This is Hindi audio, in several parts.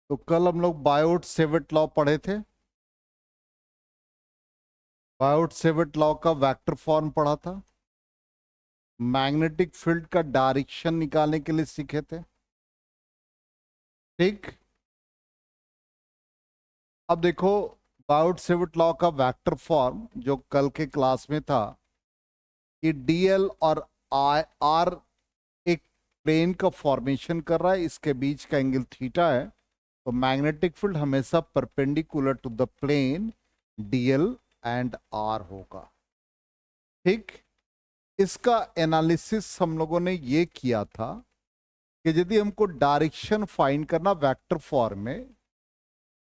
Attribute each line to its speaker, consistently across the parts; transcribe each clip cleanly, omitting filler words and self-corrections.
Speaker 1: तो कल हम लोग बायोट सेविट लॉ पढ़े थे। बायोट सेविट लॉ का वेक्टर फॉर्म पढ़ा था। मैग्नेटिक फील्ड का डायरेक्शन निकालने के लिए सीखे थे। ठीक। अब देखो, बायोट सेविट लॉ का वेक्टर फॉर्म जो कल के क्लास में था कि डीएल और आर एक प्लेन का फॉर्मेशन कर रहा है, इसके बीच का एंगल थीटा है। तो मैग्नेटिक फील्ड हमेशा perpendicular to the plane dl and r होगा। ठीक। इसका एनालिसिस हम लोगों ने ये किया था कि यदि हमको डायरेक्शन फाइंड करना वेक्टर फॉर्म में,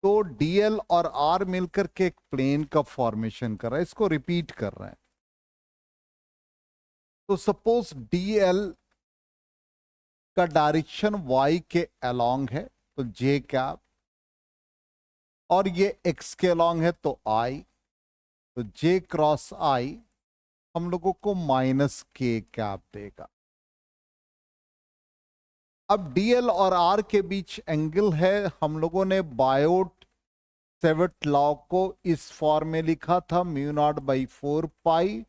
Speaker 1: तो डीएल और आर मिलकर के एक प्लेन का फॉर्मेशन कर रहा है, इसको रिपीट कर रहे हैं। तो सपोज डीएल का डायरेक्शन वाई के अलोंग है तो जे कैप, और ये एक्स के अलोंग है तो आई, तो जे क्रॉस आई हम लोगों को माइनस के कैप देगा। अब डीएल और आर के बीच एंगल है, हम लोगों ने बायोट सेविट लॉ को इस फॉर्म में लिखा था, mu naught by 4 pi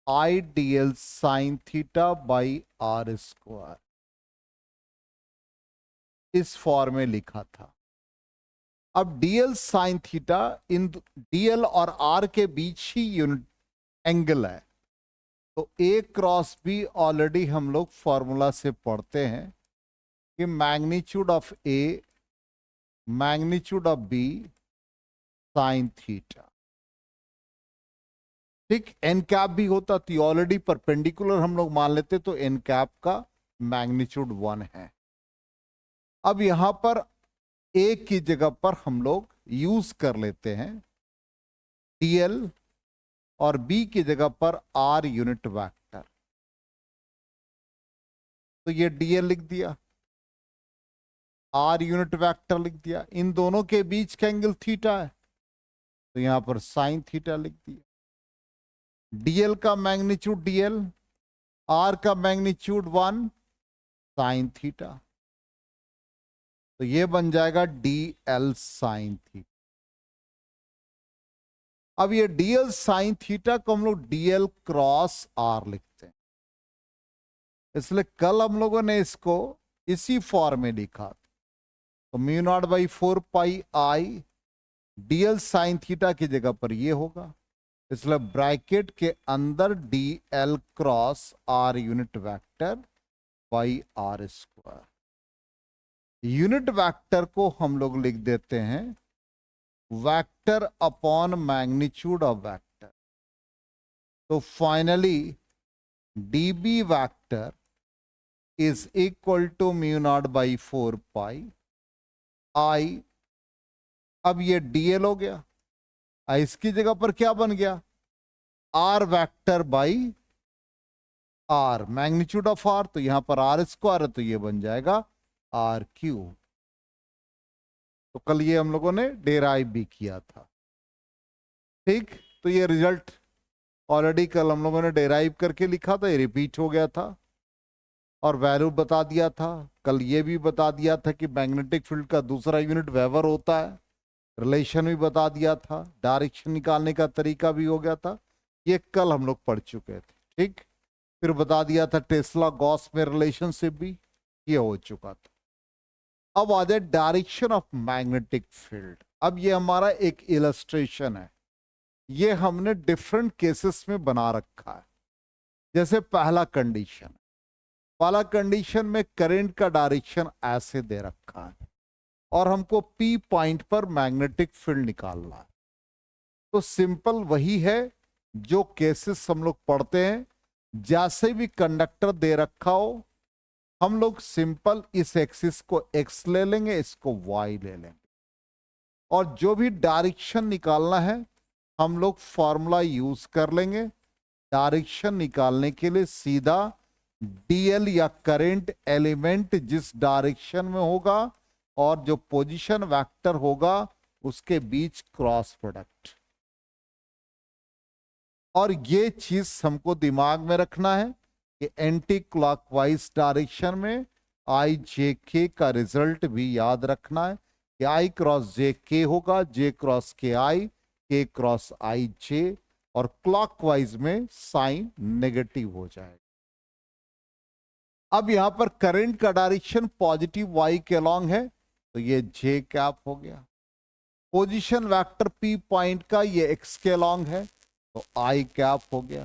Speaker 1: I DL sine theta by are square, इस फॉर्म में लिखा था। अब डीएल साइन थीटा इन डीएल और आर के बीच ही यूनिट एंगल है, तो ए क्रॉस बी ऑलरेडी हम लोग फॉर्मूला से पढ़ते हैं कि magnitude of a magnitude of b sine theta. ठीक। एन कैप भी होता तो ऑलरेडी परपेंडिकुलर हम लोग मान लेते, तो एन कैप का मैग्नीट्यूड 1 है। अब यहां पर ए की जगह पर हम लोग यूज कर लेते हैं डीएल और बी की जगह पर आर यूनिट वेक्टर। तो ये डीएल लिख दिया, आर यूनिट वेक्टर लिख दिया, इन दोनों के बीच का एंगल थीटा है तो यहां पर साइन थीटा लिख दिया। डीएल का मैग्नीट्यूड डीएल, आर का मैग्नीट्यूड 1 साइन थीटा, तो ये बन जाएगा डीएल साइन थीटा। अब ये डीएल साइन थीटा को हम लोग डीएल क्रॉस आर लिखते हैं, इसलिए कल हम लोगों ने इसको इसी फॉर्म में लिखा। तो mu naught by 4 pi I DL sine theta की जगह पर ये होगा, इसलिए ब्रैकेट के अंदर DL cross R unit vector by are square. Unit vector को हम लोग लिख देते हैं vector upon magnitude of vector. तो finally dB vector is equal to mu naught by 4 pi I. अब ये डीएल हो गया, इसकी जगह पर क्या बन गया, r vector by r, magnitude of r, तो यहां पर आर स्क्वायर है तो ये बन जाएगा आर क्यूब। तो कल ये हम लोगों ने डेराइव भी किया था। ठीक। तो ये रिजल्ट ऑलरेडी कल हम लोगों ने डेराइव करके लिखा था, ये रिपीट हो गया था और वैल्यू बता दिया था। कल ये भी बता दिया था कि मैग्नेटिक फील्ड का दूसरा यूनिट वेबर होता है, रिलेशन भी बता दिया था, डायरेक्शन निकालने का तरीका भी हो गया था, ये कल हम लोग पढ़ चुके थे। ठीक। फिर बता दिया था टेस्ला गॉस में रिलेशनशिप भी, ये हो चुका था। अब आ जाए डायरेक्शन ऑफ मैग्नेटिक फील्ड। अब ये हमारा एक इलस्ट्रेशन है, ये हमने डिफरेंट केसेस में बना रखा है। जैसे पहला कंडीशन में करंट का डायरेक्शन ऐसे दे रखा है और हमको पी पॉइंट पर मैग्नेटिक फील्ड निकालना है। तो सिंपल वही है जो केसेस हम लोग पढ़ते हैं, जैसे भी कंडक्टर दे रखा हो हम लोग सिंपल इस एक्सिस को एक्स ले लेंगे, इसको वाई ले लेंगे, और जो भी डायरेक्शन निकालना है हम लोग फॉर्मूला यूज कर लेंगे। डायरेक्शन निकालने के लिए सीधा डीएल या करंट एलिमेंट जिस डायरेक्शन में होगा और जो पोजीशन वेक्टर होगा उसके बीच क्रॉस प्रोडक्ट। और ये चीज हमको दिमाग में रखना है कि एंटी क्लॉकवाइज डायरेक्शन में आई जे के का रिजल्ट भी याद रखना है, कि आई क्रॉस जे के होगा, जे क्रॉस के क्रॉस आई जे, और क्लॉकवाइज में साइन नेगेटिव हो जाएगा। अब यहां पर करंट का डायरेक्शन पॉजिटिव वाई के अलोंग है, तो ये जे कैप हो गया। पोजीशन वेक्टर पी पॉइंट का ये एक्स के अलोंग है, तो आई कैप हो गया।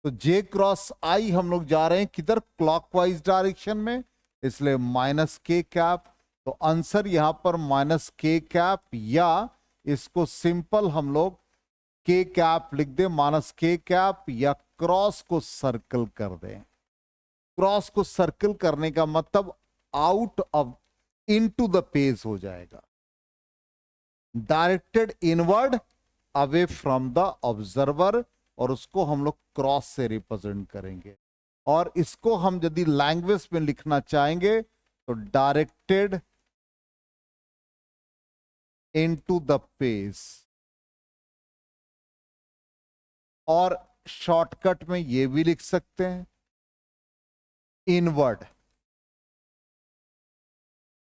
Speaker 1: तो जे क्रॉस आई हम लोग जा रहे हैं किधर, क्लॉकवाइज डायरेक्शन में, इसलिए माइनस के कैप। तो आंसर यहां पर माइनस के कैप, या इसको सिंपल हम लोग के कैप लिख दे, माइनस के कैप, या क्रॉस को सर्कल कर दें। क्रॉस को सर्कल करने का मतलब out of into the page हो जाएगा, directed inward away from the observer, और उसको हम लोग क्रॉस से रिप्रेजेंट करेंगे। और इसको हम यदि लैंग्वेज में लिखना चाहेंगे तो डायरेक्टेड इनटू द पेज, और शॉर्टकट में ये भी लिख सकते हैं इनवर्ड।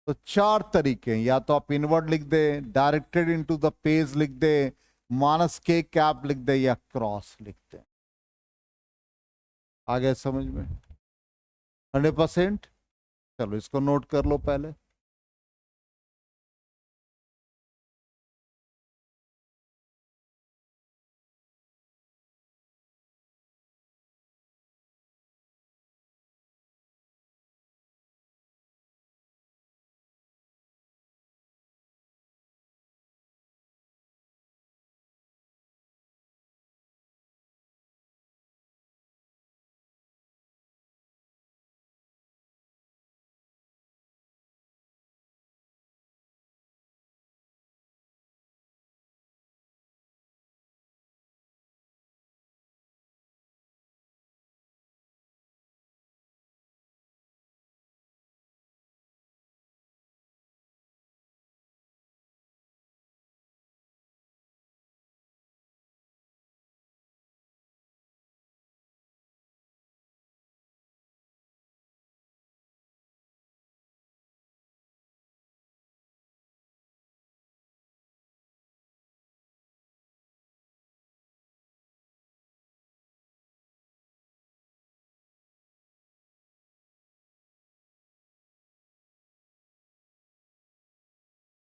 Speaker 1: तो चार तरीके हैं, या तो आप इनवर्ड लिख दे, डायरेक्टेड इनटू द पेज लिख दे, माइनस के कैप लिख दे, या क्रॉस लिख दे। आ गया समझ में? 100%। चलो इसको नोट कर लो पहले।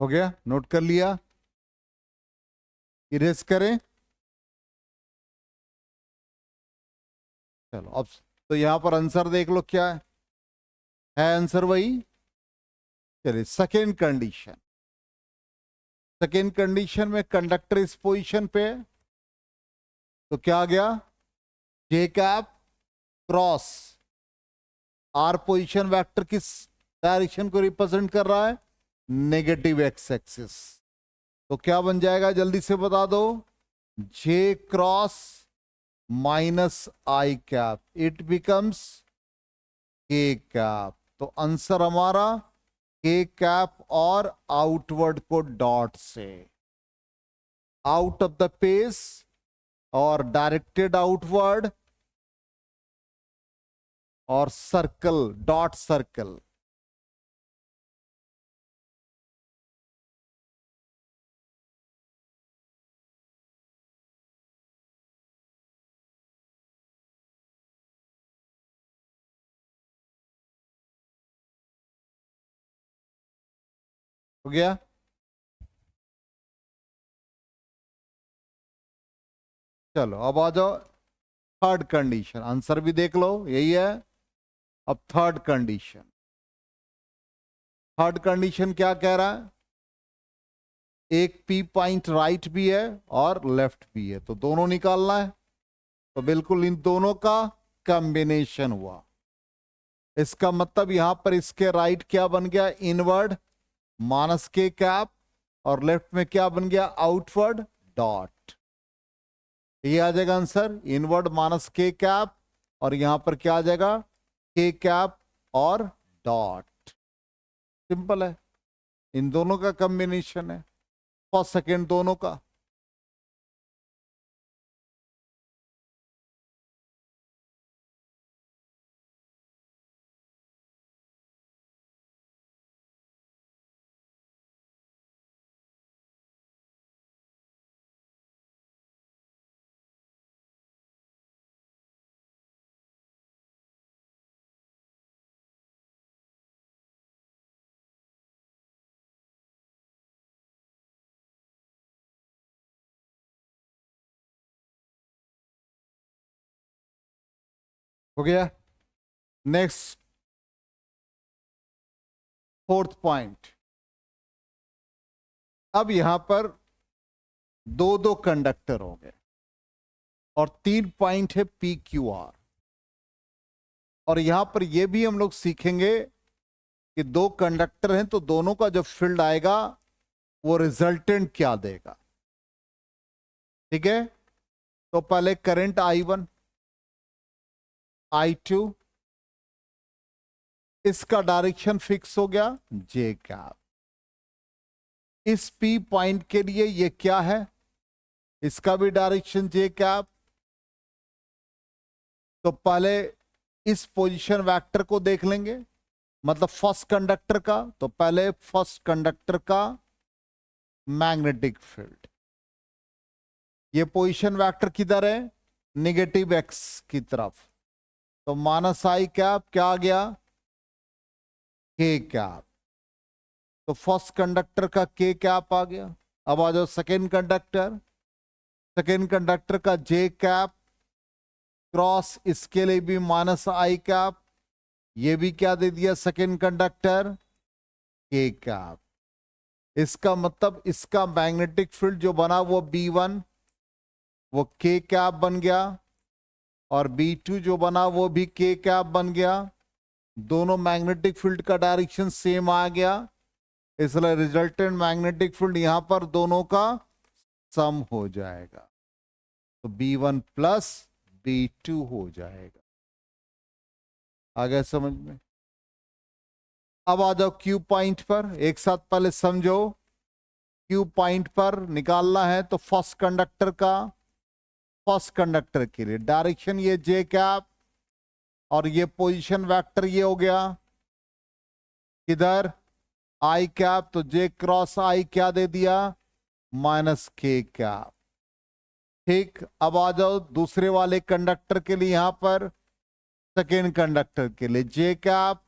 Speaker 1: हो गया, नोट कर लिया? इरेज करें? चलो अब तो यहां पर आंसर देख लो क्या है आंसर वही। चलिए सेकेंड कंडीशन। सेकेंड कंडीशन में कंडक्टर इस पोजीशन पे है, तो क्या आ गया, J cap cross R, position vector किस डायरेक्शन को रिप्रेजेंट कर रहा है, नेगेटिव एक्स एक्सिस। तो क्या बन जाएगा जल्दी से बता दो, J cross minus I cap, it becomes K cap. तो आंसर हमारा के कैप, और आउटवर्ड को डॉट से, आउट ऑफ द पेज और डायरेक्टेड आउटवर्ड, और सर्कल, डॉट सर्कल। हो गया? चलो अब आ जाओ थर्ड कंडीशन, आंसर भी देख लो यही है। अब थर्ड कंडीशन, थर्ड कंडीशन क्या कह रहा है, एक पी पॉइंट राइट भी है और लेफ्ट भी है, तो दोनों निकालना है। तो बिल्कुल इन दोनों का कॉम्बिनेशन हुआ, इसका मतलब यहां पर इसके राइट क्या बन गया, इनवर्ड माइनस के कैप, और लेफ्ट में क्या बन गया, आउटवर्ड डॉट। ये आ जाएगा answer, inward minus K cap, और यहां पर क्या आ जाएगा, के कैप और डॉट। सिंपल है, इन दोनों का कॉम्बिनेशन है, फर्स्ट सेकेंड दोनों का। हो गया। Next, fourth point. अब यहां पर दो दो कंडक्टर हो गए और 3 पॉइंट है पी क्यू आर। और यहां पर यह भी हम लोग सीखेंगे कि दो कंडक्टर हैं तो दोनों का जो फील्ड आएगा वो रिजल्टेंट क्या देगा। ठीक है, तो पहले करंट I1 I2, इसका डायरेक्शन फिक्स हो गया जे कैप। इस पी पॉइंट के लिए ये क्या है, इसका भी डायरेक्शन जे कैप। तो पहले इस पोजीशन वेक्टर को देख लेंगे, मतलब फर्स्ट कंडक्टर का। तो पहले फर्स्ट कंडक्टर का मैग्नेटिक फील्ड, ये पोजीशन वेक्टर किधर है, नेगेटिव एक्स की तरफ। तो माइनस आई कैप क्या आ गया, के कैप। तो फर्स्ट कंडक्टर का के कैप आ गया। अब आ जाओ सेकेंड कंडक्टर। सेकेंड कंडक्टर का जे कैप क्रॉस, इसके लिए भी माइनस आई कैप। ये भी क्या दे दिया सेकेंड कंडक्टर, के कैप। इसका मतलब इसका मैग्नेटिक फील्ड जो बना वो B1 वो के कैप बन गया, और B2 जो बना वो भी के कैप बन गया। दोनों मैग्नेटिक फील्ड का डायरेक्शन सेम आ गया, इसलिए रिजल्टेंट मैग्नेटिक फील्ड यहां पर दोनों का सम हो जाएगा। तो B1 प्लस B2 हो जाएगा। आ गया समझ में। अब आ जाओ क्यू पॉइंट पर, एक साथ पहले समझो। क्यू पॉइंट पर निकालना है तो फर्स्ट कंडक्टर का, फर्स्ट कंडक्टर के लिए डायरेक्शन ये जे कैप, और ये पोजीशन वेक्टर ये हो गया किधर, आई कैप। तो जे क्रॉस आई क्या दे दिया, माइनस के कैप। ठीक, अब आ जाओ दूसरे वाले कंडक्टर के लिए, यहां पर सेकेंड कंडक्टर के लिए J cap,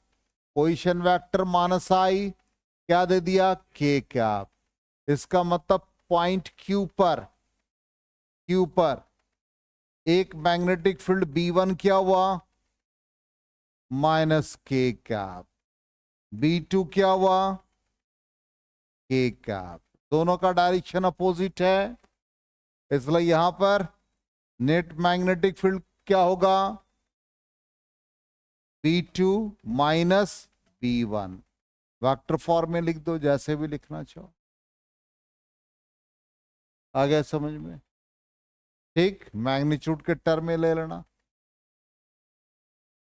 Speaker 1: position vector minus आई क्या दे दिया, के कैप। इसका मतलब पॉइंट क्यू पर एक मैग्नेटिक फील्ड B1 क्या हुआ, माइनस के कैप। B2 क्या हुआ, के कैप। दोनों का डायरेक्शन अपोजिट है, इसलिए यहां पर नेट मैग्नेटिक फील्ड क्या होगा, B2 minus B1। Vector form में लिख दो, जैसे भी लिखना चाहो। आ गया समझ में। ठीक, मैग्नीट्यूड के टर्म में ले लेना।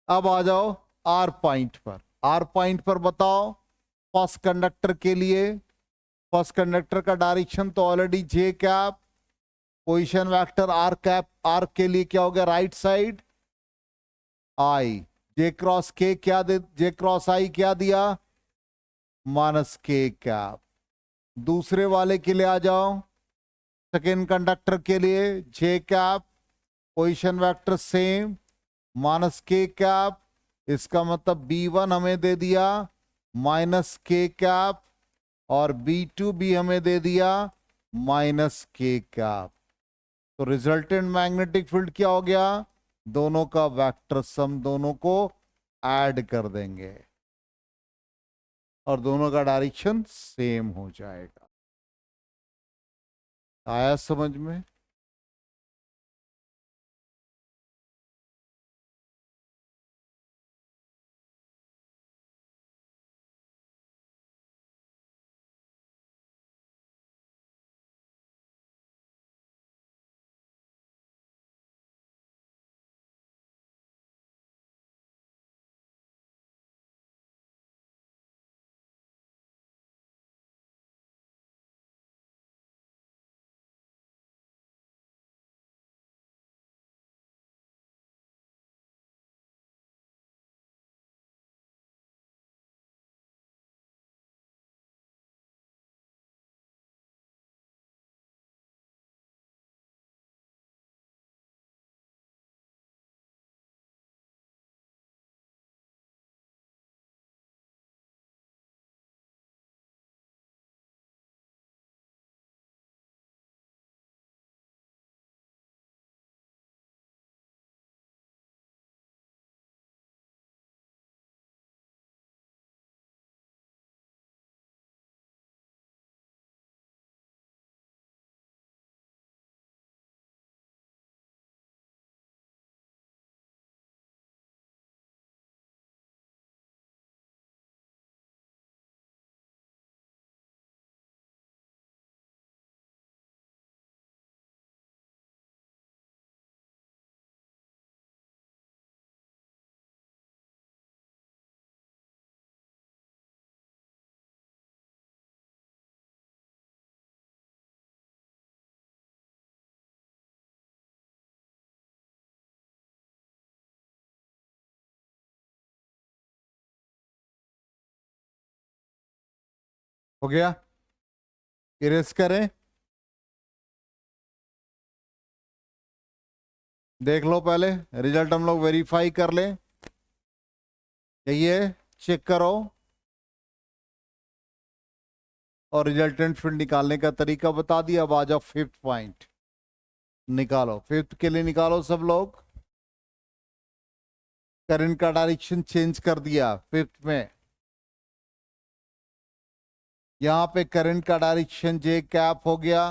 Speaker 1: अब आ जाओ आर पॉइंट पर। आर पॉइंट पर बताओ फर्स्ट कंडक्टर के लिए, फर्स्ट कंडक्टर का डायरेक्शन तो already j cap, position vector r cap, r के लिए क्या हो गया right side i. J cross k क्या दे, जे क्रॉस आई क्या दिया, माइनस के कैप। दूसरे वाले के लिए आ जाओ, सेकेंड कंडक्टर के लिए J cap, position vector same, minus K cap. इसका मतलब B1 हमें दे दिया माइनस के कैप, और B2 भी हमें दे दिया माइनस के कैप। तो रिजल्टेंट मैग्नेटिक फील्ड क्या हो गया, दोनों का वेक्टर सम, दोनों को ऐड कर देंगे और दोनों का डायरेक्शन सेम हो जाएगा। आया समझ में। हो गया, इरेज करें, देख लो पहले रिजल्ट हम लोग वेरीफाई कर लें, यही है, चेक करो और रिजल्टेंट फील्ड निकालने का तरीका बता दिया। अब आ जाओ फिफ्थ पॉइंट निकालो, फिफ्थ के लिए निकालो सब लोग। करंट का डायरेक्शन चेंज कर दिया फिफ्थ में, यहां पे करंट का डायरेक्शन जे कैप हो गया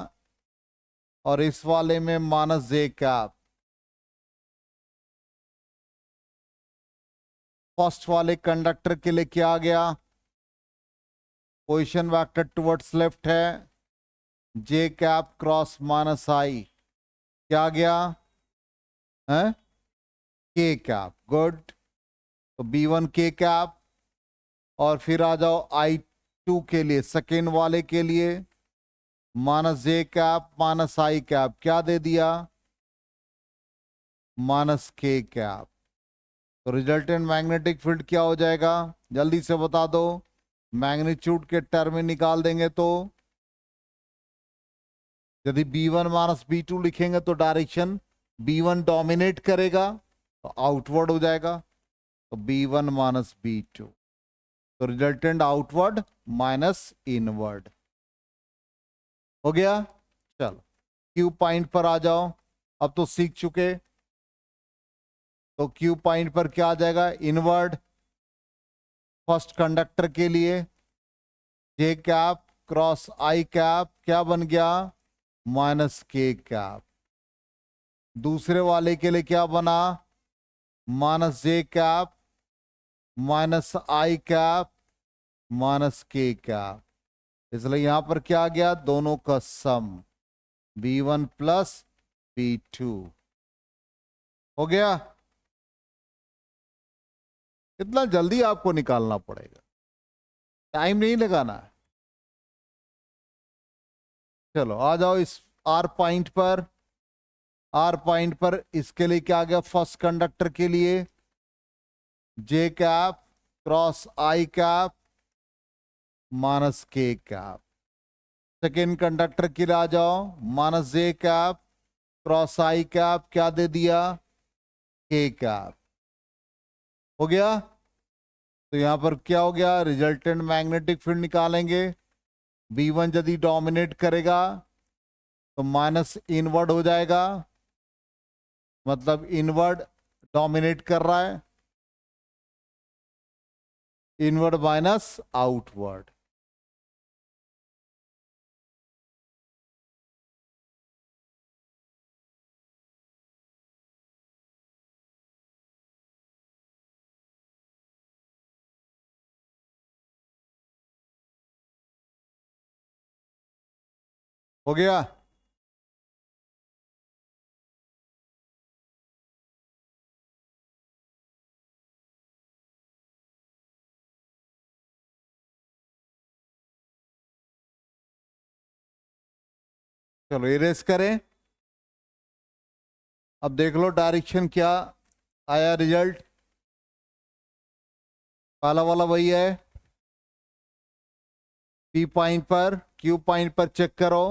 Speaker 1: और इस वाले में माइनस जे कैप। फर्स्ट वाले कंडक्टर के लिए क्या आ गया, पोजीशन वेक्टर टुवर्ड्स लेफ्ट है, जे कैप क्रॉस माइनस आई, क्या आ गया है, के कैप। गुड, तो B1 के कैप, और फिर आ जाओ I2 के लिए, सेकेंड वाले के लिए minus J cap minus I cap, क्या दे दिया, माइनस के कैप। तो रिजल्टेंट मैग्नेटिक फील्ड क्या हो जाएगा, जल्दी से बता दो, मैग्नीट्यूड के टर्म में निकाल देंगे तो यदि B1 माइनस B2 लिखेंगे तो डायरेक्शन B1 डोमिनेट करेगा तो आउटवर्ड हो जाएगा, तो B1 माइनस B2, तो रिजल्टेंट आउटवर्ड माइनस इनवर्ड हो गया। चलो क्यू पॉइंट पर आ जाओ, अब तो सीख चुके, तो क्यू पॉइंट पर क्या आ जाएगा, इनवर्ड। फर्स्ट कंडक्टर के लिए जे कैप क्रॉस आई कैप क्या बन गया, माइनस के कैप। दूसरे वाले के लिए क्या बना, minus J cap minus I cap minus K cap, इसलिए यहां पर क्या आ गया, दोनों का सम B1 प्लस B2 हो गया। इतना जल्दी आपको निकालना पड़ेगा, टाइम नहीं लगाना है। चलो आ जाओ इस आर पॉइंट पर, आर पॉइंट पर इसके लिए क्या आ गया, फर्स्ट कंडक्टर के लिए जे कैप क्रॉस आई cap minus K cap. Second conductor के लिए आ जाओ, माइनस जे कैप क्रॉस आई कैप क्या दे दिया, के कैप हो गया। तो यहां पर क्या हो गया, रिजल्टेंट मैग्नेटिक फील्ड निकालेंगे, B1 यदि डोमिनेट करेगा तो माइनस इनवर्ड हो जाएगा, मतलब इनवर्ड डोमिनेट कर रहा है, इनवर्ड माइनस आउटवर्ड। हो गया, चलो इरेज करें। अब देख लो डायरेक्शन क्या आया, रिजल्ट पहला वाला वही है, P पॉइंट पर, Q पॉइंट पर चेक करो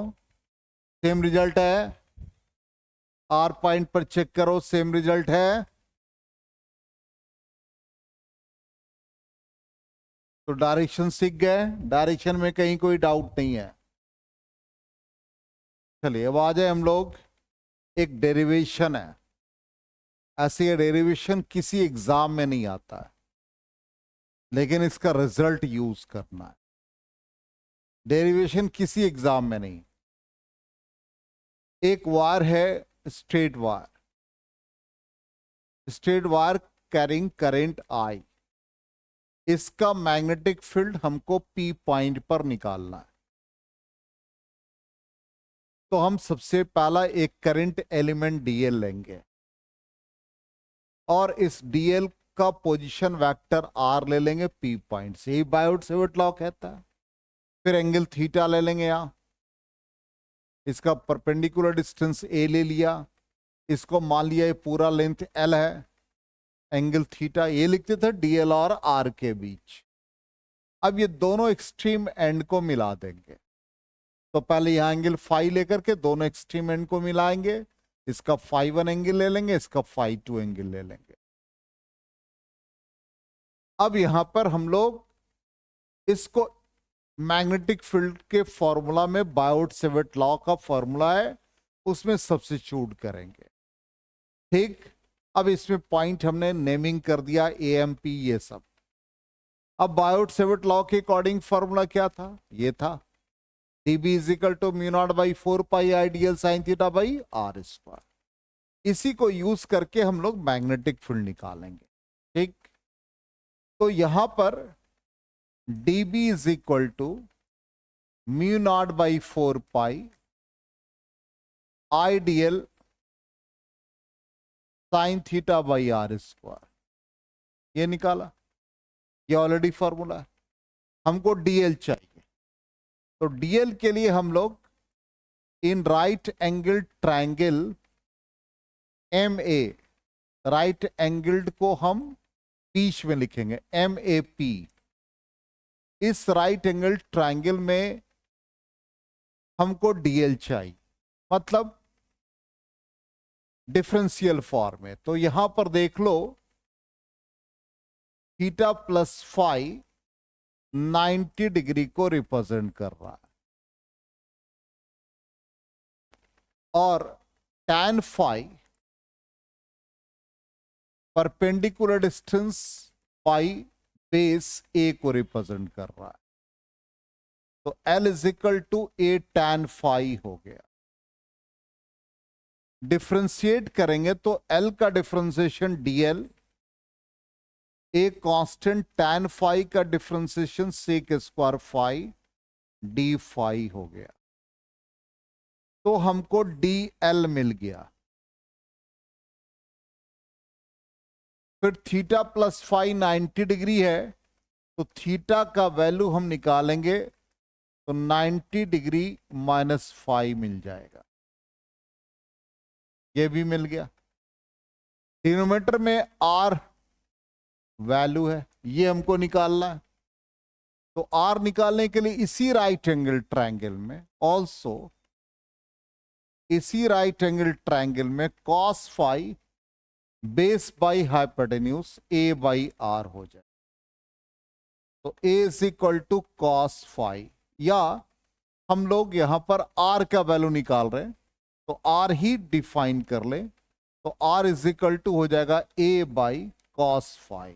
Speaker 1: सेम रिजल्ट है, R पॉइंट पर चेक करो सेम रिजल्ट है। तो डायरेक्शन सीख गए, डायरेक्शन में कहीं कोई डाउट नहीं है। चलिए अब आ जाए हम लोग, एक डेरिवेशन है, ऐसी डेरिवेशन किसी एग्जाम में नहीं आता है लेकिन इसका रिजल्ट यूज करना है। डेरिवेशन किसी एग्जाम में नहीं, एक वायर है straight wire, straight wire carrying current I, इसका मैग्नेटिक फील्ड हमको P पॉइंट पर निकालना है। तो हम सबसे पहला एक करंट एलिमेंट DL लेंगे और इस DL का पोजीशन वेक्टर R ले लेंगे P पॉइंट से, ही बायोट-सेवर्ट लॉ कहता है। फिर एंगल थीटा ले लेंगे, यहां इसका परपेंडिकुलर डिस्टेंस A ले लिया, इसको मान लिया ये पूरा लेंथ L है, एंगल थीटा ये लिखते थे DL और R के बीच। अब ये दोनों एक्सट्रीम एंड को मिला देंगे। तो पहले यहां एंगल फाई लेकर के दोनों एक्सट्रीम एंड को मिलाएंगे, इसका फाई 1 एंगल ले लेंगे, इसका फाई 2 एंगल ले लेंगे। अब यहां पर हम लोग इसको मैग्नेटिक फील्ड के फॉर्मूला में, बायोट-सेवर्ट लॉ का फॉर्मूला है, उसमें सब्स्टिट्यूट करेंगे। ठीक, अब इसमें पॉइंट हमने नेमिंग कर दिया, AMP ये सब। अब बायोट-सेवर्ट लॉ के अकॉर्डिंग फॉर्मूला क्या था? ये था dB is equal to mu naught by 4 pi i dl sine theta by are square. इसी को यूज करके हम लोग मैग्नेटिक फील्ड निकालेंगे। ठीक, तो यहां पर dB is equal to mu naught by 4 pi i dl sine theta by are square, ये निकाला। ये ऑलरेडी फॉर्मूला है। हमको DL चाहिए, तो DL के लिए हम लोग in right angle triangle MA, right angled को हम बीच में लिखेंगे MAP। इस राइट एंगल ट्रायंगल में हमको DL चाहिए, मतलब डिफरेंशियल फॉर्म में। तो यहां पर देख लो, थीटा प्लस फाई 90 डिग्री को रिप्रेजेंट कर रहा है, और tan phi perpendicular distance phi base A को रिप्रेजेंट कर रहा है। तो L is equal to A tan phi हो गया। डिफ्रेंशिएट करेंगे तो L का differentiation DL, A constant tan phi का differentiation sec square phi d phi हो गया। तो हमको DL मिल गया। फिर थीटा प्लस फाई 90 डिग्री है, तो थीटा का वैल्यू हम निकालेंगे, तो 90 डिग्री माइनस फाई मिल जाएगा। ये भी मिल गया। डिनोमिनेटर में R वैल्यू है, ये हमको निकालना है। तो R निकालने के लिए इसी राइट एंगल ट्रायंगल में, ऑल्सो इसी राइट एंगल ट्रायंगल में cos phi base by hypotenuse A by R हो जाए। तो A is equal to cos phi, या हम लोग यहां पर R का वैल्यू निकाल रहे हैं, तो R ही डिफाइन कर ले। तो R इज इक्वल टू हो जाएगा A बाई कॉस फाई।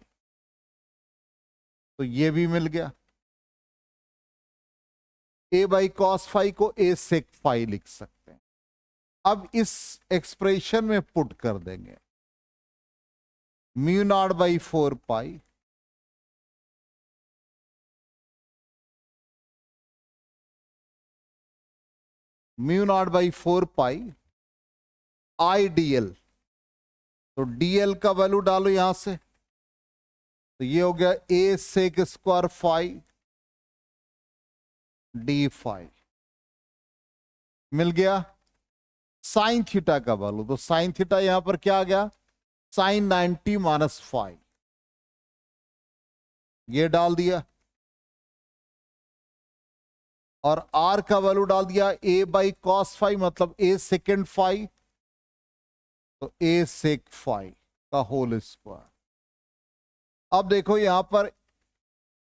Speaker 1: तो ये भी मिल गया। A बाई कॉस फाई को A सेक फाई लिख सकते हैं। अब इस एक्सप्रेशन में पुट कर देंगे, mu naught by 4 pi mu naught by 4 pi I DL. तो DL का वैल्यू डालो यहां से, तो ये हो गया A sec square phi d phi. मिल गया साइन थीटा का वैल्यू, तो साइन थीटा यहां पर क्या आ गया, साइन 90 माइनस फाइव, ये डाल दिया। और R का वैल्यू डाल दिया A बाई कॉस फाइव, मतलब A सेकेंड फाइव, तो A सेक फाइव का होल स्क्वायर। अब देखो यहां पर,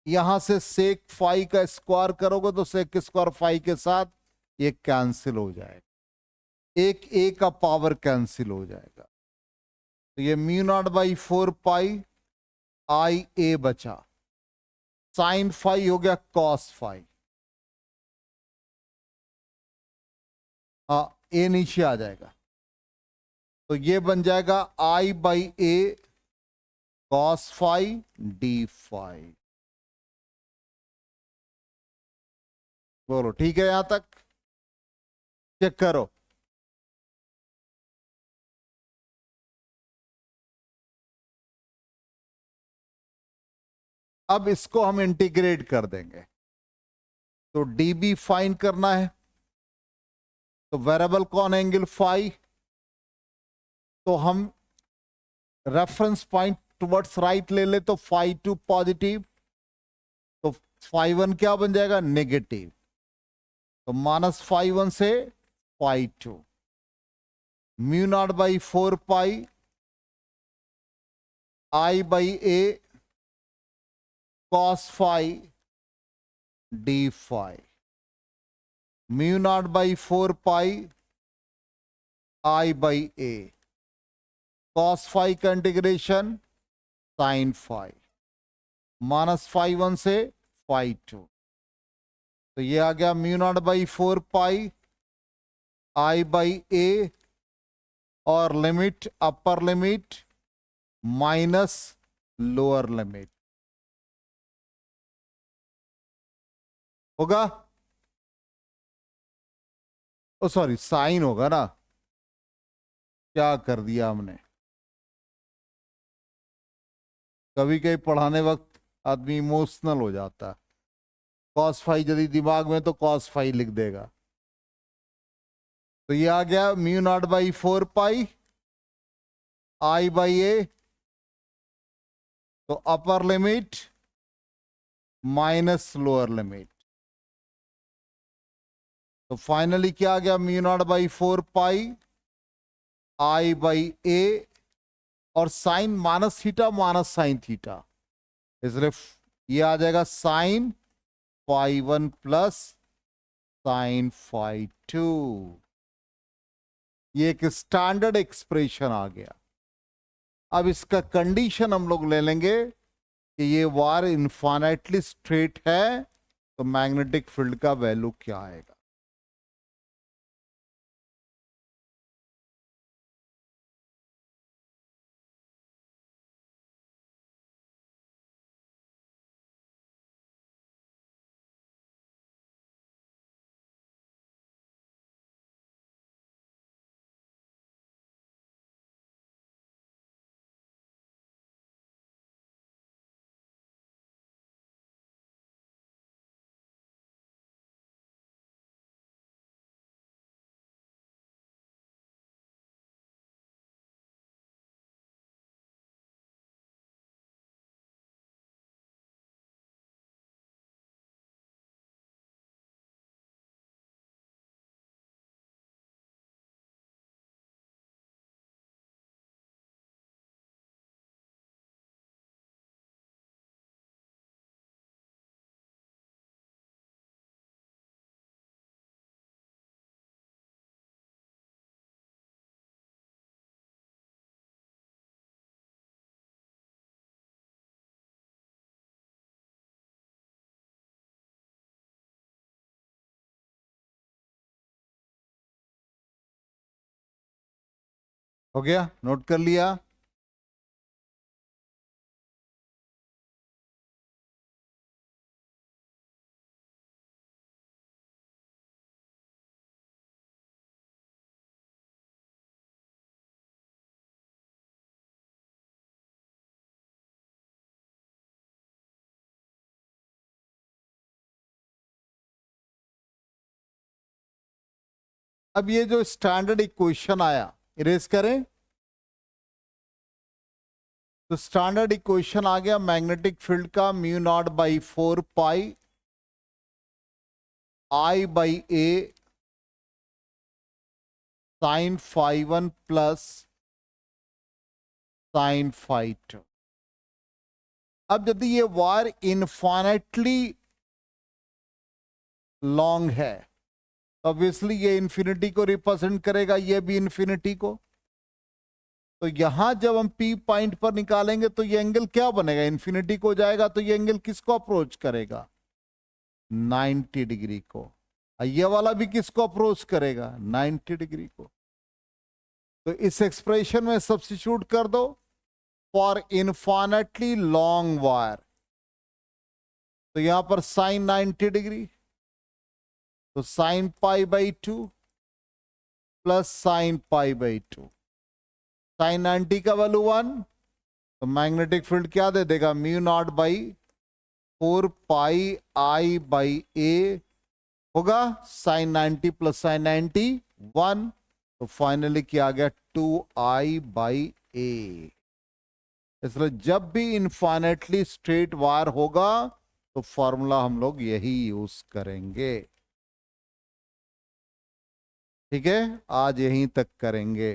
Speaker 1: यहां से सेक फाइव का स्क्वायर करोगे तो सेक स्क्वायर फाइव के साथ ये कैंसिल हो जाएगा, एक A का पावर कैंसिल हो जाएगा। तो ये mu naught by 4 pi I A बचा, साइन फाइव हो गया कॉस फाइव, हाँ A नीचे आ जाएगा। तो ये बन जाएगा I by A cos five D five. बोलो ठीक है, यहां तक चेक करो। अब इसको हम इंटीग्रेट कर देंगे, तो DB फाइंड करना है। तो वेरिएबल कौन है, एंगल फाई। तो हम रेफरेंस पॉइंट टुवर्ड्स राइट ले ले, तो फाई टू पॉजिटिव, तो φ1 क्या बन जाएगा, नेगेटिव, तो माइनस φ1 से φ2, mu naught by 4 pi I by a cos phi d phi, mu naught by 4 pi I by a cos phi का इंटीग्रेशन sin phi, माइनस φ1 से φ2, तो ये आ गया mu naught by 4 pi I by a और limit upper limit minus lower limit होगा, ओ सॉरी साइन होगा ना, क्या कर दिया हमने। कभी कभी पढ़ाने वक्त आदमी इमोशनल हो जाता है, कॉस फाई यदि दिमाग में तो कॉस फाई लिख देगा। तो ये आ गया mu naught by 4 pi I by a, तो upper limit minus lower limit, तो फाइनली क्या आ गया mu naught by 4 pi I by a और sine minus theta minus sine theta, इसलिए ये आ जाएगा साइन φ1 प्लस साइन φ2। ये एक स्टैंडर्ड एक्सप्रेशन आ गया। अब इसका कंडीशन हम लोग ले लेंगे कि ये वायर इनफाइनाइटली स्ट्रेट है, तो मैग्नेटिक फील्ड का वैल्यू क्या आएगा। हो गया, नोट कर लिया। अब ये जो स्टैंडर्ड इक्वेशन आया, इरेज करें, तो स्टैंडर्ड इक्वेशन आ गया मैग्नेटिक फील्ड का mu naught by 4 pi I by a sine φ1 plus sine φ2। अब यदि ये वायर इनफाइनाइटली लॉन्ग है, ऑब्वियसली ये इंफिनिटी को रिप्रेजेंट करेगा, ये भी इंफिनिटी को। तो यहां जब हम P पॉइंट पर निकालेंगे तो ये एंगल क्या बनेगा, इंफिनिटी को जाएगा, तो ये एंगल किसको अप्रोच करेगा, 90 डिग्री को। ये वाला भी किसको अप्रोच करेगा, 90 डिग्री को। तो इस एक्सप्रेशन में सब्स्टिट्यूट कर दो फॉर इनफाइनाइटली लॉन्ग वायर, तो यहां पर साइन 90 डिग्री, तो sine pi by 2 plus sine pi by 2, sine 90 का वैल्यू 1, तो मैग्नेटिक फील्ड क्या दे देगा, mu naught by 4 pi I by a होगा, साइन 90 प्लस साइन 90 1, तो फाइनली क्या आ गया 2I बाई a। इसलिए जब भी इनफाइनाइटली स्ट्रेट वायर होगा तो फॉर्मूला हम लोग यही यूज करेंगे। ठीक है, आज यहीं तक करेंगे।